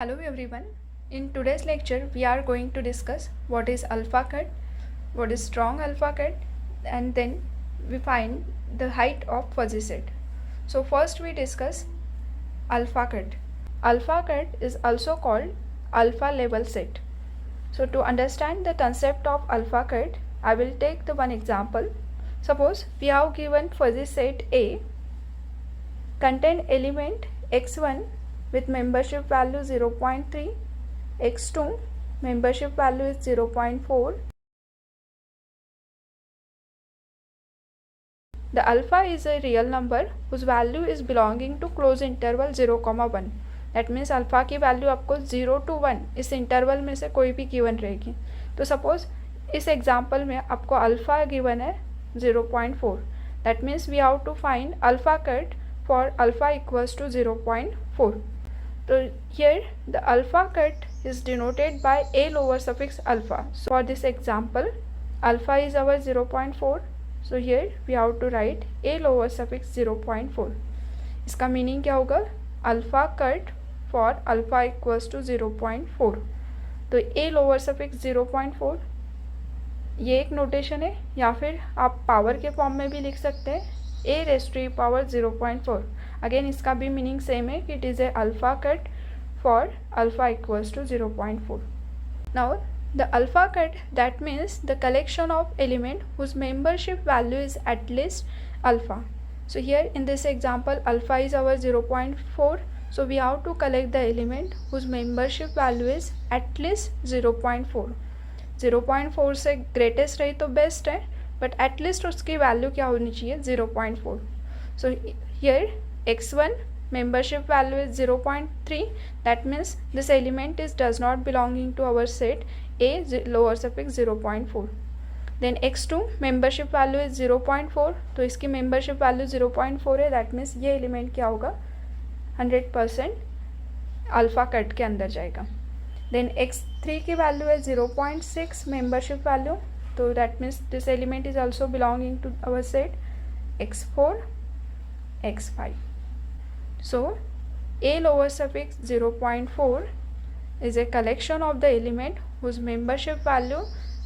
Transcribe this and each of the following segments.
Hello everyone. In today's lecture, we are going to discuss what is alpha cut, what is strong alpha cut, and then we find the height of fuzzy set. So first we discuss alpha cut. Alpha cut is also called alpha level set. So to understand the concept of alpha cut, I will take the one example. Suppose we have given fuzzy set A contain element x1 with membership value 0.3, x2 membership value is 0.4. The alpha is a real number whose value is belonging to close interval 0,1. That means alpha की value आपको 0 to 1 इस interval में से कोई भी given रहेगी. तो suppose इस एग्जाम्पल में आपको अल्फ़ा गिवन है 0.4. That means we have to find alpha cut for alpha equals to 0.4. So here the alpha cut is denoted by a lower suffix alpha. So for this example, alpha is our 0.4. So here we have to write a lower suffix 0.4. इसका meaning क्या होगा? Alpha cut for alpha equals to 0.4. तो a lower suffix 0.4 ये एक notation है, या फिर आप पावर के फॉर्म में भी लिख सकते हैं A raise to power 0.4. Again इसका भी मीनिंग सेम है कि it is A alpha cut for alpha equals to 0.4. Now the alpha cut that means the collection of element whose membership value is at least alpha. So here in this example alpha is our 0.4. So we have to collect the element whose membership value is at least 0.4. 0.4 से greatest रही तो best है, but at least उसकी value क्या होनी चाहिए? 0.4. So here x1 membership value is 0.3. that means this element is does not belonging to our set A lower suffix 0.4. Then x2 membership value is 0.4. तो इसकी मेंबरशिप वैल्यू 0.4 है. That means ये element क्या होगा? 100% alpha cut के अंदर जाएगा. Then x3 की वैल्यू है 0.6 मेंबरशिप वैल्यू. तो that means this element is also belonging to our set x4 x5. So a lower suffix 0.4 is a collection of the element whose membership value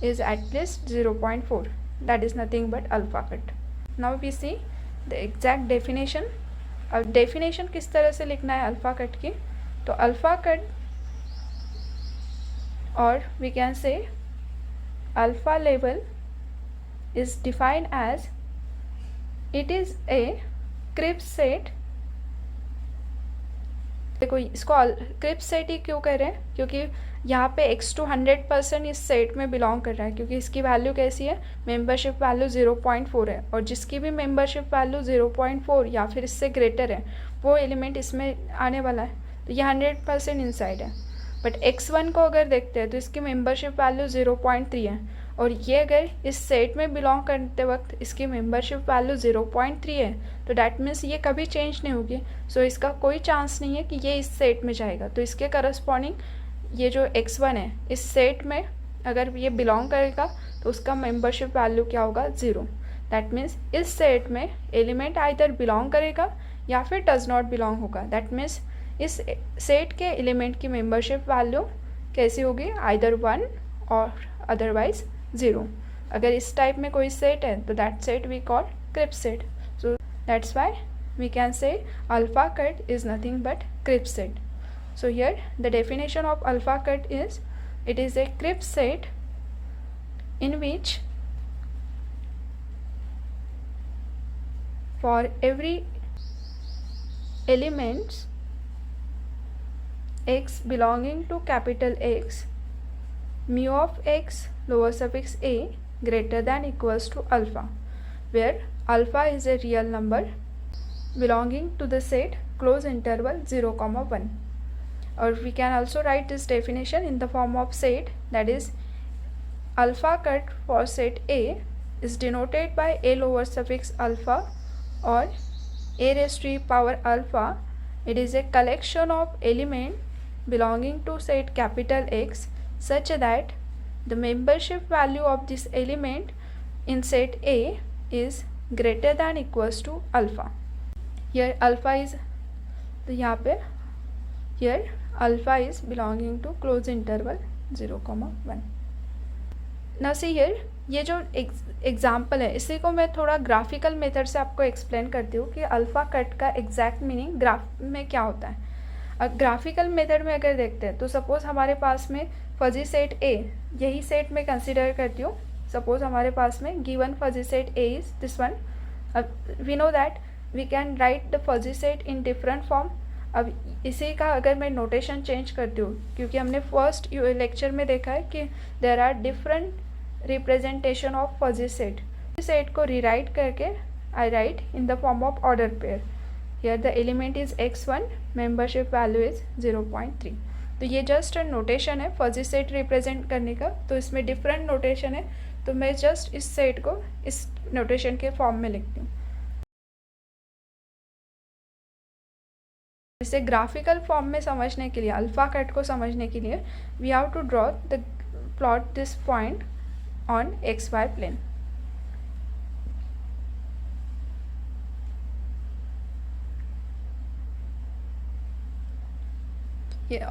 is at least 0.4. that is nothing but alpha cut. Now we see the exact definition. अब definition किस तरह से लिखना है alpha cut की? तो alpha cut और we can say alpha level is defined as it is a Cripps set. देखो इसको क्रिप्स सेट ही क्यों कह रहे हैं? क्योंकि यहाँ पे x2 100% इस सेट में बिलोंग कर रहा है, क्योंकि इसकी वैल्यू कैसी है? मेंबरशिप वैल्यू 0.4 है, और जिसकी भी मेंबरशिप वैल्यू 0.4 या फिर इससे ग्रेटर है वो एलिमेंट इसमें आने वाला है. तो ये 100% इनसाइड है. बट x1 को अगर देखते हैं तो इसकी मेंबरशिप वैल्यू 0.3 है, और ये अगर इस सेट में बिलोंग करते वक्त इसकी मेंबरशिप वैल्यू 0.3 है, तो डैट मीन्स ये कभी चेंज नहीं होगी. सो इसका कोई चांस नहीं है कि ये इस सेट में जाएगा. तो इसके करस्पॉन्डिंग ये जो x1 है इस सेट में अगर ये बिलोंग करेगा तो उसका मेंबरशिप वैल्यू क्या होगा? 0. दैट मीन्स इस सेट में एलिमेंट आइदर बिलोंग करेगा या फिर डज नॉट बिलोंग होगा. दैट मीन्स इस सेट के एलिमेंट की मेंबरशिप वैल्यू कैसी होगी? आइदर 1 और अदरवाइज 0. अगर इस टाइप में कोई सेट है तो that set we call crisp set. So that's why we can say alpha cut is nothing but Cripps set. So here the definition of alpha cut is it is a Cripps set in which for every elements x belonging to capital X, mu of x lower suffix a greater than equals to alpha, where alpha is a real number belonging to the set close interval 0,1. or we can also write this definition in the form of set, that is alpha cut for set A is denoted by a lower suffix alpha or a raised to power alpha. It is a collection of element belonging to set capital X such that the membership value of this element in set A is greater than equals to alpha. Here alpha is, तो यहाँ पे here alpha is belonging to close interval 0,1. Now see here, ये जो example है इसी को मैं थोड़ा ग्राफिकल मेथड से आपको एक्सप्लेन करती हूँ कि अल्फ़ा कट का एग्जैक्ट मीनिंग ग्राफ में क्या होता है. ग्राफिकल मेथड में अगर देखते हैं तो सपोज़ हमारे पास में फजी सेट ए, यही सेट मैं कंसिडर करती हूँ. सपोज़ हमारे पास में given fuzzy set A is this one. We know that we can write the fuzzy set in different form. अब इसी का अगर मैं नोटेशन चेंज करती हूँ, क्योंकि हमने फर्स्ट लेक्चर में देखा है कि there are different representation of fuzzy set. Set को रीराइट करके I write in the form of order pair. Here the element is x1, membership value is 0.3. तो ये जस्ट नोटेशन है फजी सेट रिप्रेजेंट करने का. तो इसमें डिफरेंट नोटेशन है, तो मैं जस्ट इस सेट को इस नोटेशन के फॉर्म में लिखती हूँ. इसे ग्राफिकल फॉर्म में समझने के लिए, अल्फ़ा कट को समझने के लिए we have to draw the plot this point on xy plane.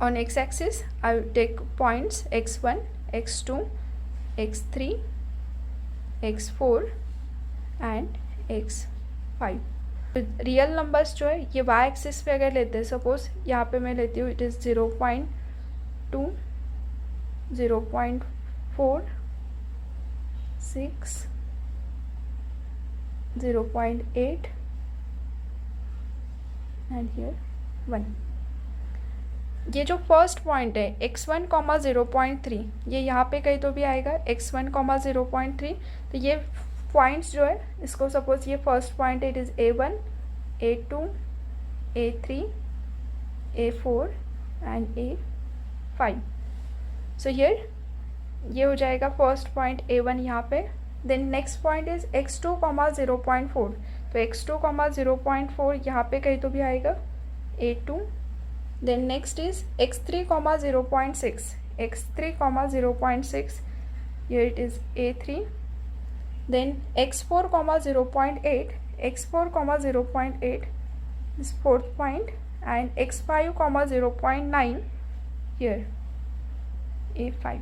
On x-axis I will take points x1, x2, x3, x4 and x5. Real numbers जो है ये y एक्सिस पे अगर लेते हैं, सपोज यहाँ पे मैं लेती हूँ इट इज़ 0.2, 0.4, 6, 0.8 एंड हियर 1. ये जो फर्स्ट पॉइंट है x1, 0.3, ये यहाँ पे कहीं तो भी आएगा x1, 0.3. तो ये पॉइंट्स जो है इसको सपोज ये फर्स्ट पॉइंट है, it is a1, a2, a3, a4 and a5. So here ये हो जाएगा फर्स्ट पॉइंट a1 यहाँ पे. Then next point is x2, 0.4. तो x2, 0.4 यहाँ पे कहीं तो भी आएगा a2. Then next is x3, 0.6. x3, 0.6. Here it is a3. Then x4, 0.8. x4, 0.8 is fourth point. And x5, 0.9 here a5.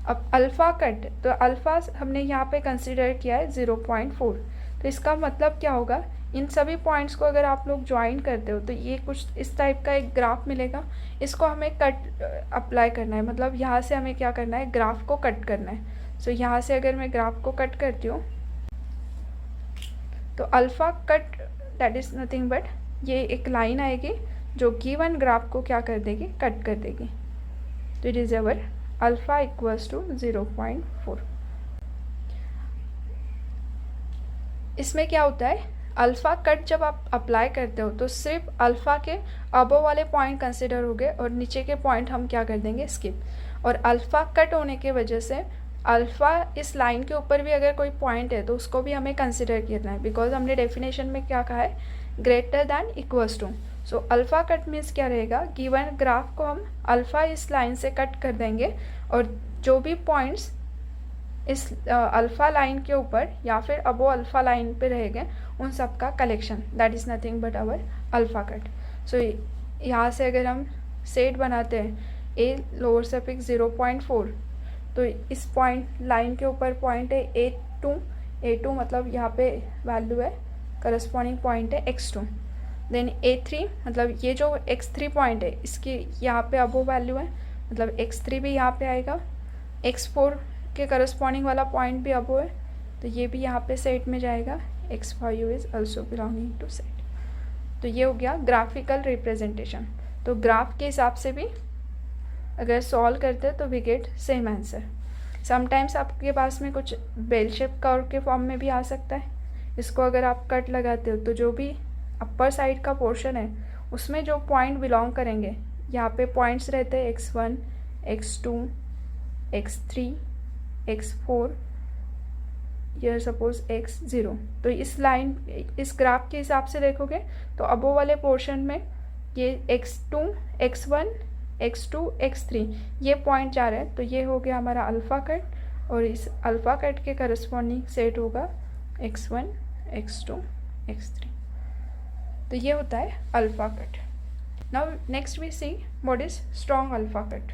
अब अल्फ़ा कट, तो अल्फ़ा हमने यहाँ पे कंसिडर किया है 0.4. तो इसका मतलब क्या होगा, इन सभी पॉइंट्स को अगर आप लोग ज्वाइन करते हो तो ये कुछ इस टाइप का एक ग्राफ मिलेगा. इसको हमें कट अप्लाई करना है, मतलब यहाँ से हमें क्या करना है, ग्राफ को कट करना है. सो यहाँ से अगर मैं ग्राफ को कट करती हूँ तो alpha cut that is nothing but ये एक लाइन आएगी जो गिवन ग्राफ को क्या कर देगी, कट कर देगी. तो it is our alpha equals to 0.4. इसमें क्या होता है, अल्फ़ा कट जब आप अप्लाई करते हो तो सिर्फ अल्फ़ा के अबव वाले पॉइंट कंसिडर हो गए और नीचे के पॉइंट हम क्या कर देंगे, स्किप. और अल्फ़ा कट होने के वजह से अल्फ़ा इस लाइन के ऊपर भी अगर कोई पॉइंट है तो उसको भी हमें कंसिडर करना है, बिकॉज हमने डेफिनेशन में क्या कहा है, greater than equals to. So alpha cut means क्या रहेगा, गिवन ग्राफ को हम अल्फ़ा इस लाइन से कट कर देंगे और जो भी पॉइंट्स इस अल्फ़ा लाइन के ऊपर या फिर अबो अल्फ़ा लाइन पे रहेंगे उन सब का collection, that is nothing but our alpha cut. So यहाँ से अगर हम सेट बनाते हैं ए लोअर सफिक्स 0.4, तो इस पॉइंट लाइन के ऊपर पॉइंट है a2 मतलब यहाँ पे वैल्यू है, करस्पॉन्डिंग पॉइंट है x2. देन a3 मतलब ये जो x3 पॉइंट है इसकी यहाँ पे अबो वैल्यू है, मतलब x3 भी यहाँ पे आएगा. x4 के करस्पॉन्डिंग वाला पॉइंट भी अबो है, तो ये भी यहाँ पे सेट में जाएगा. x5 is also belonging to set. तो ये हो गया ग्राफिकल रिप्रेजेंटेशन. तो ग्राफ के हिसाब से भी अगर सॉल्व करते हैं तो we get same answer. Sometimes आपके पास में कुछ बेल शेप कर्व के फॉर्म में भी आ सकता है. इसको अगर आप कट लगाते हो तो जो भी अपर साइड का पोर्शन है उसमें जो पॉइंट बिलोंग करेंगे, यहाँ पे पॉइंट्स रहते हैं x1, x2, x3, x4, ये सपोज x0. तो इस लाइन इस ग्राफ के हिसाब से देखोगे तो अबो वाले पोर्शन में ये x2, x1, x2, x3 ये पॉइंट जा रहे हैं. तो ये हो गया हमारा अल्फ़ा कट और इस अल्फ़ा कट के करस्पॉन्डिंग सेट होगा x1, x2, x3. तो ये होता है alpha cut. Now next we see what is strong alpha cut?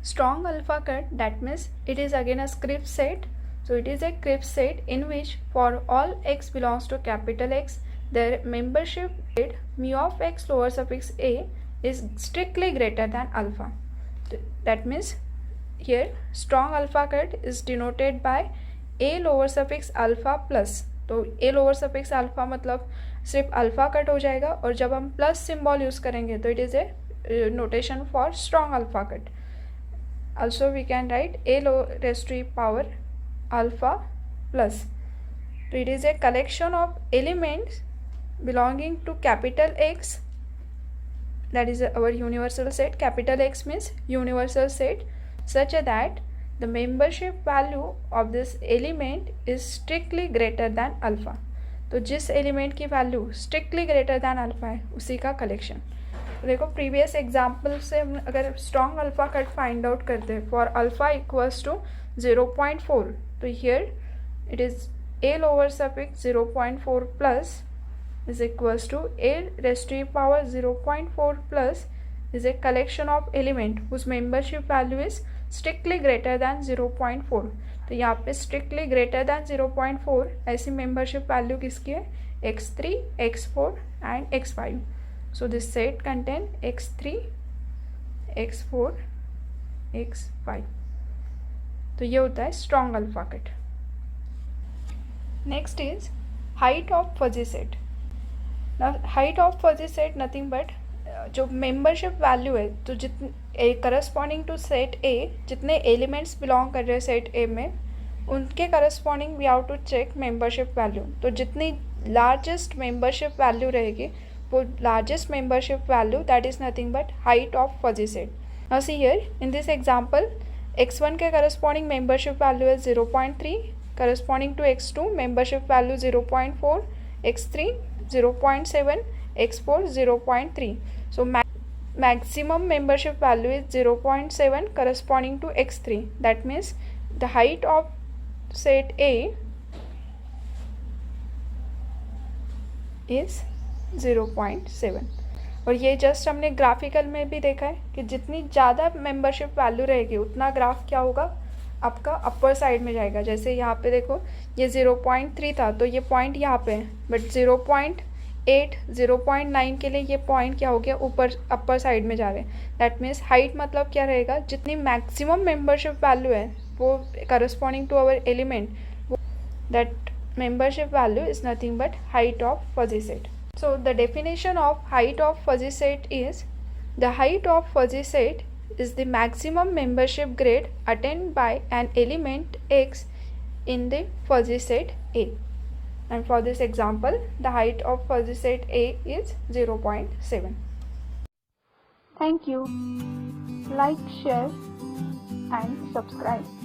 Strong alpha cut, that means it is again a Cripps set. So it is a Cripps set in which for all x belongs to capital X, their membership grade mu of x lower suffix a is strictly greater than alpha. That means here strong alpha cut is denoted by a lower suffix alpha plus. तो a lower suffix alpha मतलब सिर्फ alpha cut हो जाएगा, और जब हम plus symbol use करेंगे तो it is A notation for strong alpha cut. Also we can write a raised to power alpha plus. So it is a collection of elements belonging to capital X, that is our universal set. Capital X means universal set, such that the membership value of this element is strictly greater than alpha. तो जिस element की value strictly greater than alpha है उसी का collection. तो देखो previous example से हम अगर strong alpha cut find out करते हैं फॉर अल्फा इक्वल्स टू 0.4, तो here it is a lower suffix 0.4 plus is equals to a raised to power 0.4 plus is a collection of element whose membership value is strictly greater than 0.4. तो यहाँ पे strictly greater than 0.4 ऐसी membership value किसकी है? x3, x4 and x5. So this set contain x3, x4, x5. तो ये होता है strong alpha cut. Next is height of fuzzy set. Now height of fuzzy set nothing but जो membership value है, तो जितने करस्पॉन्डिंग टू सेट ए जितने elements belong कर रहे हैं सेट ए में उनके corresponding we have to check membership value. तो जितनी लार्जेस्ट मेंबरशिप वैल्यू रहेगी वो largest membership value that is nothing but height of fuzzy set. Now see here in this example x1 के करस्पॉन्डिंग मेंबरशिप वैल्यू है 0.3, corresponding to x2 membership value 0.4, x3 0.7, x4 0.3. So maximum membership value is 0.7 corresponding to x3. That means the height of set A is 0.7. और ये just हमने graphical में भी देखा है कि जितनी ज़्यादा मेंबरशिप वैल्यू रहेगी उतना ग्राफ क्या होगा आपका अपर साइड में जाएगा. जैसे यहाँ पे देखो ये 0.3 था तो ये पॉइंट यहाँ पे है, बट 0.8 0.9 के लिए ये पॉइंट क्या हो गया ऊपर अपर साइड में जा रहे हैं. दैट मीन्स हाइट मतलब क्या रहेगा जितनी मैक्सिमम मेंबरशिप वैल्यू है वो corresponding to our element, that membership value is nothing but height of fuzzy set. So the definition of height of fuzzy set is the height of fuzzy set is the maximum membership grade attained by an element X in the fuzzy set A. And for this example, the height of fuzzy set A is 0.7. Thank you. Like, share and subscribe.